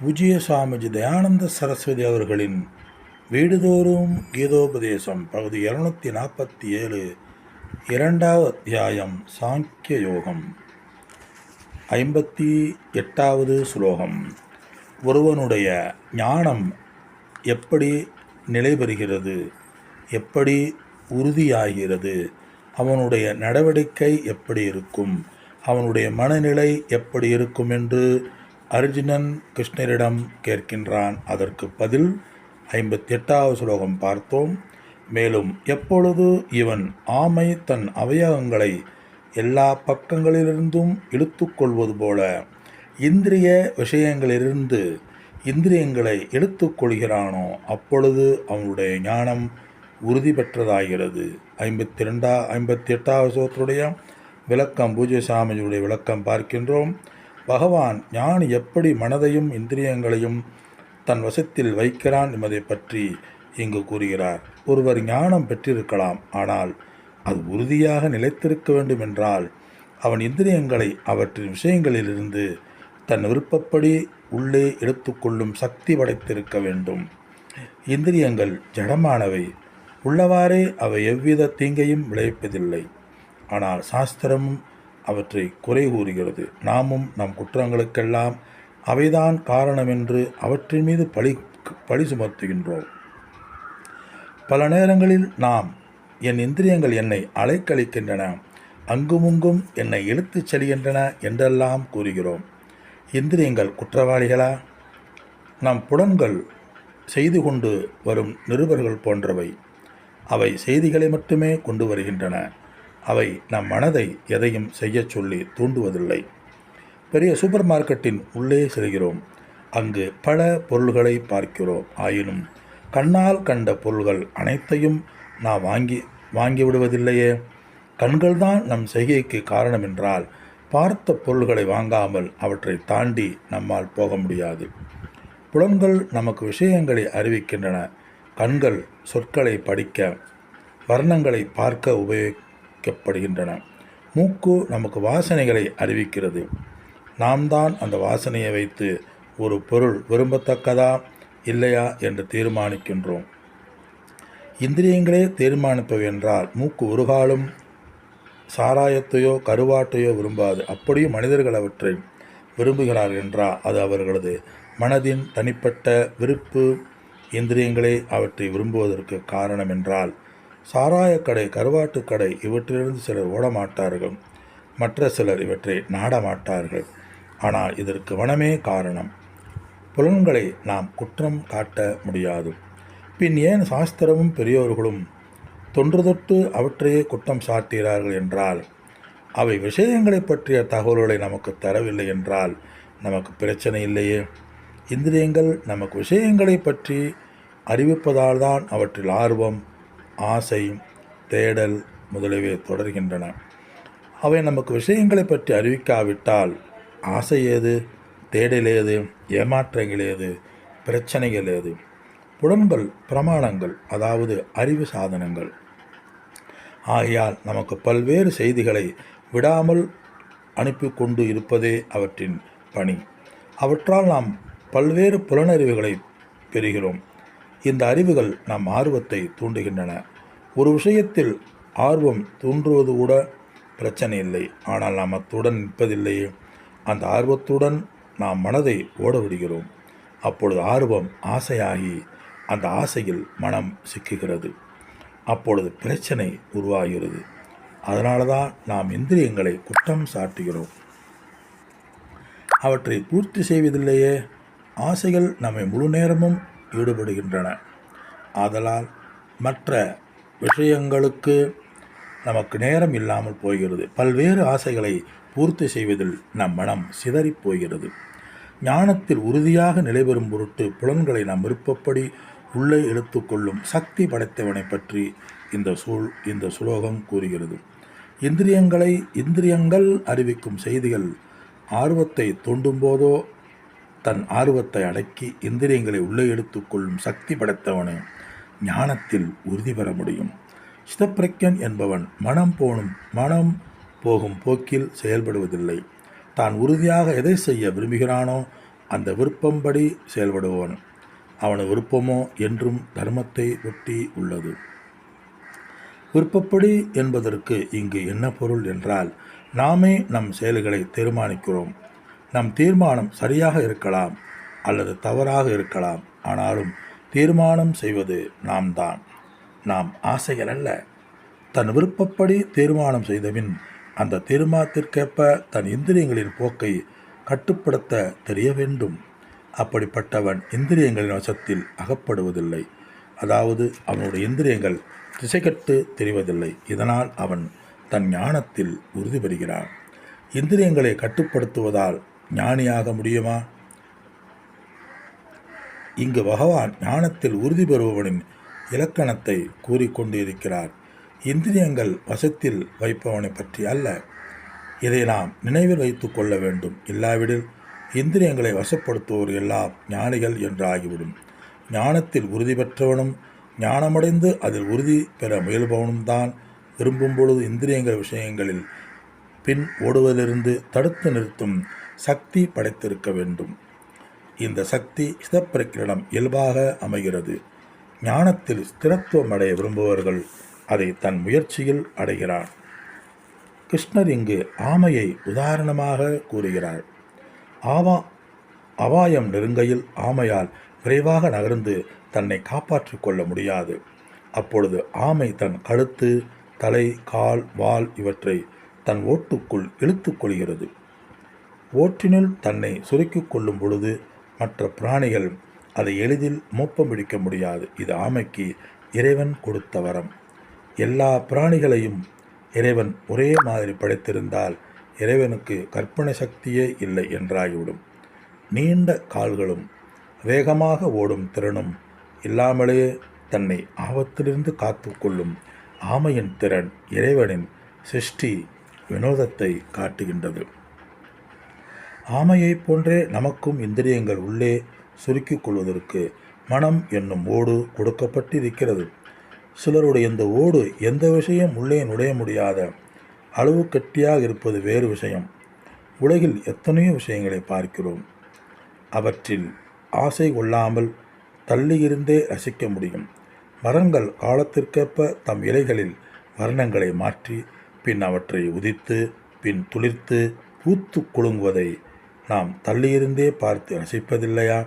பூஜ்ய சாமிஜி தயானந்த சரஸ்வதி அவர்களின் வீடுதோறும் கீதோபதேசம் பகுதி 247 இரண்டாவது அத்தியாயம் சாங்கிய யோகம் 58வது ஸ்லோகம். ஒருவனுடைய ஞானம் எப்படி நிலைபெறுகிறது, எப்படி உறுதியாகிறது, அவனுடைய நடவடிக்கை எப்படி இருக்கும், அவனுடைய மனநிலை எப்படி இருக்கும் என்று அர்ஜுனன் கிருஷ்ணரிடம் கேட்கின்றான். அதற்கு பதில் 58வது ஸ்லோகம் பார்த்தோம். மேலும் எப்பொழுது இவன் ஆமை தன் அவயவங்களை எல்லா பக்கங்களிலிருந்தும் இழுத்து கொள்வது போல இந்திரிய விஷயங்களிலிருந்து இந்திரியங்களை இழுத்து கொள்கிறானோ அப்பொழுது அவனுடைய ஞானம் உறுதி பெற்றதாகிறது. 58வது ஸ்லோகத்துடைய விளக்கம், பூஜ்ய சாமியுடைய விளக்கம் பார்க்கின்றோம். பகவான் ஞானி எப்படி மனதையும் இந்திரியங்களையும் தன் வசத்தில் வைக்கிறான் என்பதை பற்றி இங்கு கூறுகிறார். ஒருவர் ஞானம் பெற்றிருக்கலாம், ஆனால் அது உறுதியாக நிலைத்திருக்க வேண்டும் என்றால் அவன் இந்திரியங்களை அவற்றின் விஷயங்களிலிருந்து தன் விருப்பப்படி உள்ளே எடுத்துக்கொள்ளும் சக்தி படைத்திருக்க வேண்டும். இந்திரியங்கள் ஜடமானவை, உள்ளவாறே அவை எவ்வித தீங்கையும் விளைவிப்பதில்லை. ஆனால் சாஸ்திரமும் அவற்றை குறை கூறுகிறது. நாமும் நம் குற்றங்களுக்கெல்லாம் அவைதான் காரணம் என்று அவற்றின் மீது பழி சுமத்துகின்றோம். பல நேரங்களில் நாம் என் இந்திரியங்கள் என்னை அலைக்கழிக்கின்றன, அங்குமுங்கும் என்னை இழுத்துச் செல்கின்றன என்றெல்லாம் கூறுகிறோம். இந்திரியங்கள் குற்றவாளிகளா? நம் புலன்கள் செய்து கொண்டு வரும் நிருபர்கள் போன்றவை. அவை செய்திகளை மட்டுமே கொண்டு வருகின்றன. அவை நம் மனதை எதையும் செய்ய சொல்லி தூண்டுவதில்லை. பெரிய சூப்பர் மார்க்கெட்டின் உள்ளே செல்கிறோம். அங்கு பல பொருள்களை பார்க்கிறோம். ஆயினும் கண்ணால் கண்ட பொருள்கள் அனைத்தையும் நாம் வாங்கிவிடுவதில்லையே. கண்கள்தான் நம் செய்கைக்கு காரணம் என்றால் பார்த்த பொருள்களை வாங்காமல் அவற்றை தாண்டி நம்மால் போக முடியாது. புலன்கள் நமக்கு விஷயங்களை அறிவிக்கின்றன. கண்கள் சொற்களை படிக்க, வர்ணங்களை பார்க்க உபயோகிக்கப்படுகின்றன. மூக்கு நமக்கு வாசனைகளை அறிவிக்கிறது. நாம் தான் அந்த வாசனையை வைத்து ஒரு பொருள் விரும்பத்தக்கதா இல்லையா என்று தீர்மானிக்கின்றோம். இந்திரியங்களே தீர்மானிப்பவை என்றால் மூக்கு ஒரு காலம் சாராயத்தையோ கருவாட்டையோ விரும்பாது. அப்படியும் மனிதர்கள் அவற்றை விரும்புகிறார்கள் என்றால் அது அவர்களது மனதின் தனிப்பட்ட விருப்பு. இந்திரியங்களே அவற்றை விரும்புவதற்கு காரணம் என்றால் சாராயக்கடை, கருவாட்டுக்கடை இவற்றிலிருந்து சிலர் ஓடமாட்டார்கள், மற்ற சிலர் இவற்றை நாடமாட்டார்கள். ஆனால் இதற்கு மனமே காரணம். புலன்களை நாம் குற்றம் காட்ட முடியாது. பின் ஏன் சாஸ்திரமும் பெரியோர்களும் தொன்று தொட்டு அவற்றையே குற்றம் சாட்டுகிறார்கள் என்றால் அவை விஷயங்களை பற்றிய தகவல்களை நமக்கு தரவில்லை என்றால் நமக்கு பிரச்சனை இல்லையே. இந்திரியங்கள் நமக்கு விஷயங்களை பற்றி அறிவிப்பதால் தான் அவற்றில் ஆர்வம், ஆசை, தேடல் முதலியவை தொடர்கின்றன. அவை நமக்கு விஷயங்களை பற்றி அறிவிக்காவிட்டால் ஆசை ஏது, தேடல் ஏது, ஏமாற்றங்கள் ஏது, பிரச்சனைகள் ஏது? புலன்கள் பிரமாணங்கள், அதாவது அறிவு சாதனங்கள். ஆகையால் நமக்கு பல்வேறு செய்திகளை விடாமல் அனுப்பி கொண்டு இருப்பதே அவற்றின் பணி. அவற்றால் நாம் பல்வேறு புலனறிவுகளை பெறுகிறோம். இந்த அறிவுகள் நம் ஆர்வத்தை தூண்டுகின்றன. ஒரு விஷயத்தில் ஆர்வம் தூண்டுவது கூட பிரச்சனை இல்லை. ஆனால் நாம் அத்துடன் நிற்பதில்லையே. அந்த ஆர்வத்துடன் நாம் மனதை ஓட விடுகிறோம். அப்பொழுது ஆர்வம் ஆசையாகி அந்த ஆசையில் மனம் சிக்குகிறது. அப்பொழுது பிரச்சனை உருவாகிறது. அதனால தான் நாம் இந்திரியங்களை குற்றம் சாட்டுகிறோம். அவற்றை பூர்த்தி செய்வதில்லையே. ஆசைகள் நம்மை முழு நேரமும் ஈடுபடுகின்றன. ஆதலால் மற்ற விஷயங்களுக்கு நமக்கு நேரம் இல்லாமல் போகிறது. பல்வேறு ஆசைகளை பூர்த்தி செய்வதில் நம் மனம் சிதறிப் போகிறது. ஞானத்தில் உறுதியாக நிலைபெறும் பொருட்டு புலன்களை நாம் விருப்பப்படி உள்ளே இழுத்துக்கொள்ளும் சக்தி படைத்தவனை பற்றி இந்த சுலோகம் கூறுகிறது. இந்திரியங்கள் அறிவிக்கும் செய்திகள் ஆர்வத்தை தூண்டும் போதோ தன் ஆர்வத்தை அடக்கி இந்திரியங்களை உள்ளே எடுத்துக்கொள்ளும் சக்தி படைத்தவனே ஞானத்தில் உறுதி பெற முடியும். ஸ்திதப்பிரக்ஞன் என்பவன் மனம் போகும் போக்கில் செயல்படுவதில்லை. தான் உறுதியாக எதை செய்ய விரும்புகிறானோ அந்த விருப்பம்படி செயல்படுபவன். அவனது விருப்பமோ என்றும் தர்மத்தை ஒட்டி உள்ளது. விருப்பப்படி என்பதற்கு இங்கு என்ன பொருள் என்றால், நாமே நம் செயல்களை தீர்மானிக்கிறோம். நம் தீர்மானம் சரியாக இருக்கலாம் அல்லது தவறாக இருக்கலாம். ஆனாலும் தீர்மானம் செய்வது நாம் தான், நாம் ஆசைகள் அல்ல. தன் விருப்பப்படி தீர்மானம் செய்தபின் அந்த தீர்மானத்திற்கேற்ப தன் இந்திரியங்களின் போக்கை கட்டுப்படுத்த தெரிய வேண்டும். அப்படிப்பட்டவன் இந்திரியங்களின் வசத்தில் அகப்படுவதில்லை. அதாவது அவனுடைய இந்திரியங்கள் திசைகட்டு தெரிவதில்லை. இதனால் அவன் தன் ஞானத்தில் உறுதி பெறுகிறான். இந்திரியங்களை கட்டுப்படுத்துவதால் ஞானியாக முடியுமா? இங்கு பகவான் ஞானத்தில் உறுதி பெறுபவனின் இலக்கணத்தை கூறிக்கொண்டு இருக்கிறார். இந்திரியங்கள் வசத்தில் வைப்பவனை பற்றி அல்ல. இதை நாம் நினைவில் வைத்து கொள்ள வேண்டும். இல்லாவிடில் இந்திரியங்களை வசப்படுத்துவோர் எல்லாம் ஞானிகள் என்று ஆகிவிடும். ஞானத்தில் உறுதி பெற்றவனும் ஞானமடைந்து அதில் உறுதி பெற முயல்பவனும் தான் விரும்பும் பொழுது இந்திரியங்கள் விஷயங்களில் பின் ஓடுவதிலிருந்து தடுத்து நிறுத்தும் சக்தி படைத்திருக்க வேண்டும். இந்த சக்தி சிதப்பிரக்கிடம் இயல்பாக அமைகிறது. ஞானத்தில் ஸ்திரத்துவம் அடைய விரும்புபவர்கள் அதை தன் முயற்சியில் அடைகிறார். கிருஷ்ணர் இங்கு ஆமையை உதாரணமாக கூறுகிறார். அபாயம் நெருங்கையில் ஆமையால் விரைவாக நகர்ந்து தன்னை காப்பாற்றிக் கொள்ள முடியாது. அப்பொழுது ஆமை தன் கழுத்து, தலை, கால், வால் இவற்றை தன் ஓட்டுக்குள் இழுத்துக் கொள்கிறது. ஓட்டினுள் தன்னை சுருக்கிக் கொள்ளும் பொழுது மற்ற பிராணிகள் அதை எளிதில் மோப்பம் பிடிக்க முடியாது. இது ஆமைக்கு இறைவன் கொடுத்த வரம். எல்லா பிராணிகளையும் இறைவன் ஒரே மாதிரி படைத்திருந்தால் இறைவனுக்கு கற்பனை சக்தியே இல்லை என்றாகிவிடும். நீண்ட கால்களும் வேகமாக ஓடும் திறனும் இல்லாமலேயே தன்னை ஆபத்திலிருந்து காத்து கொள்ளும் ஆமையின் திறன் இறைவனின் சிருஷ்டி வினோதத்தை காட்டுகின்றது. ஆமையைப் போன்றே நமக்கும் இந்திரியங்கள் உள்ளே சுருக்கிக் கொள்வதற்கு மனம் என்னும் ஓடு கொடுக்கப்பட்டிருக்கிறது. சிலருடைய இந்த ஓடு எந்த விஷயம் உள்ளே நுழைய முடியாத அளவு கட்டியாக இருப்பது வேறு விஷயம். உலகில் எத்தனையோ விஷயங்களை பார்க்கிறோம். அவற்றில் ஆசை கொள்ளாமல் தள்ளியிருந்தே ரசிக்க முடியும். மரங்கள் காலத்திற்கேற்ப தம் இலைகளில் வர்ணங்களை மாற்றி பின் அவற்றை உதித்து பின் துளிர்த்து பூத்து குலுங்குவதை நாம் தள்ளியிருந்தே பார்த்து ரசிப்பதில்லையா?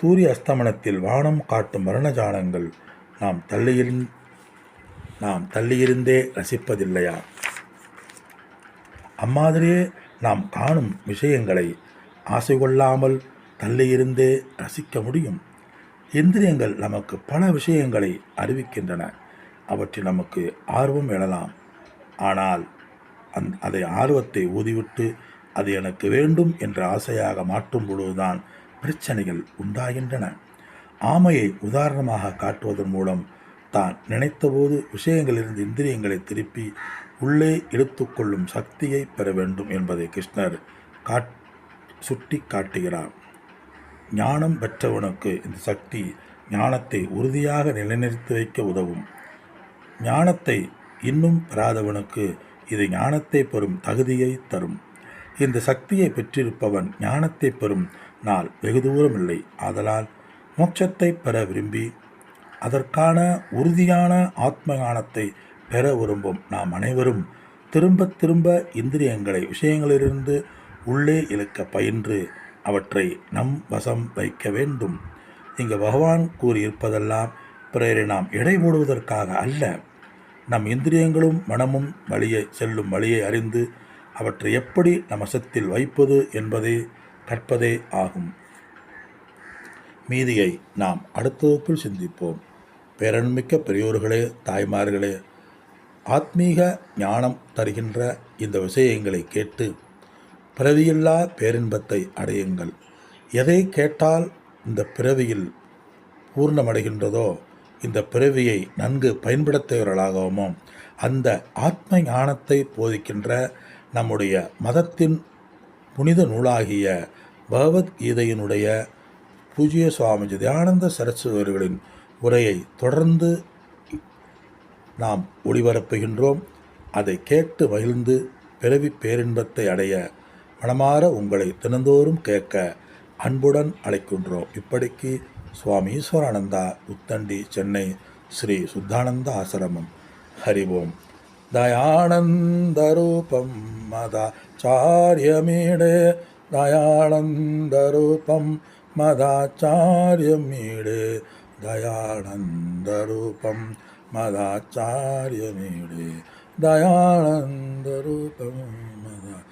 சூரிய அஸ்தமனத்தில் வானம் காட்டும் வர்ணஜாலங்கள் நாம் தள்ளியிருந்தே ரசிப்பதில்லையா? அம்மாதிரியே நாம் காணும் விஷயங்களை ஆசை கொள்ளாமல் தள்ளியிருந்தே ரசிக்க முடியும். இந்திரியங்கள் நமக்கு பல விஷயங்களை அறிவிக்கின்றன. அவற்றில் நமக்கு ஆர்வம் எழலாம். ஆனால் அதை ஆர்வத்தை ஊதிவிட்டு அது எனக்கு வேண்டும் என்ற ஆசையாக மாற்றும் பொழுதுதான் பிரச்சனைகள் உண்டாகின்றன. ஆமையை உதாரணமாக காட்டுவதன் மூலம் தான் நினைத்தபோது விஷயங்களிலிருந்து இந்திரியங்களை திருப்பி உள்ளே இழுத்துக்கொள்ளும் சக்தியை பெற வேண்டும் என்பதை கிருஷ்ணர் சுட்டி காட்டுகிறார். ஞானம் பெற்றவனுக்கு இந்த சக்தி ஞானத்தை உறுதியாக நிலைநிறுத்தி வைக்க உதவும். ஞானத்தை இன்னும் பெறாதவனுக்கு இது ஞானத்தை பெறும் தகுதியை தரும். இந்த சக்தியை பெற்றிருப்பவன் ஞானத்தை பெறும் நாள் வெகு தூரம் இல்லை. ஆதலால் மோட்சத்தை பெற விரும்பி அதற்கான உறுதியான ஆத்ம ஞானத்தை பெற விரும்பும் நாம் அனைவரும் திரும்ப திரும்ப இந்திரியங்களை விஷயங்களிலிருந்து உள்ளே இழுக்க பயின்று அவற்றை நம் வசம் வைக்க வேண்டும். இங்கு பகவான் கூறியிருப்பதெல்லாம் பிறரை நாம் எடை போடுவதற்காக அல்ல. நம் இந்திரியங்களும் மனமும் செல்லும் வழியை அறிந்து அவற்றை எப்படி நம் வசத்தில் வைப்பது என்பதை கற்பதே ஆகும். மீதியை நாம் அடுத்த வகுப்பில் சிந்திப்போம். பேரன்மிக்க பெரியோர்களே, தாய்மார்களே, ஆத்மீக ஞானம் தருகின்ற இந்த விஷயங்களை கேட்டு பிறவியில்லா பேரின்பத்தை அடையுங்கள். எதை கேட்டால் இந்த பிறவியில் பூர்ணமடைகின்றதோ, இந்த பிறவியை நன்கு பயன்படுத்துகிறவர்களாகவுமோ அந்த ஆத்ம ஞானத்தை போதிக்கின்ற நம்முடைய மதத்தின் புனித நூலாகிய பகவத்கீதையினுடைய பூஜ்ய சுவாமி தயானந்த சரஸ்வதி அவர்களின் உரையை தொடர்ந்து நாம் ஒளிபரப்புகின்றோம். அதை கேட்டு மகிழ்ந்து பிறவி பேரின்பத்தை அடைய மனமாற உங்களை தினந்தோறும் கேட்க அன்புடன் அழைக்கின்றோம். இப்படிக்கு சுவாமி ஈஸ்வரானந்தா, உத்தண்டி, சென்னை, ஸ்ரீ சுத்தானந்த ஆசிரமம். ஹரிவோம். தயானந்த ரூபம் மதாச்சாரியமீடே, தயானந்த ரூபம் மதாச்சாரியமீடே, தயானந்த ரூபம் மதாச்சாரியமீடே, தயானந்த ரூபம் மதா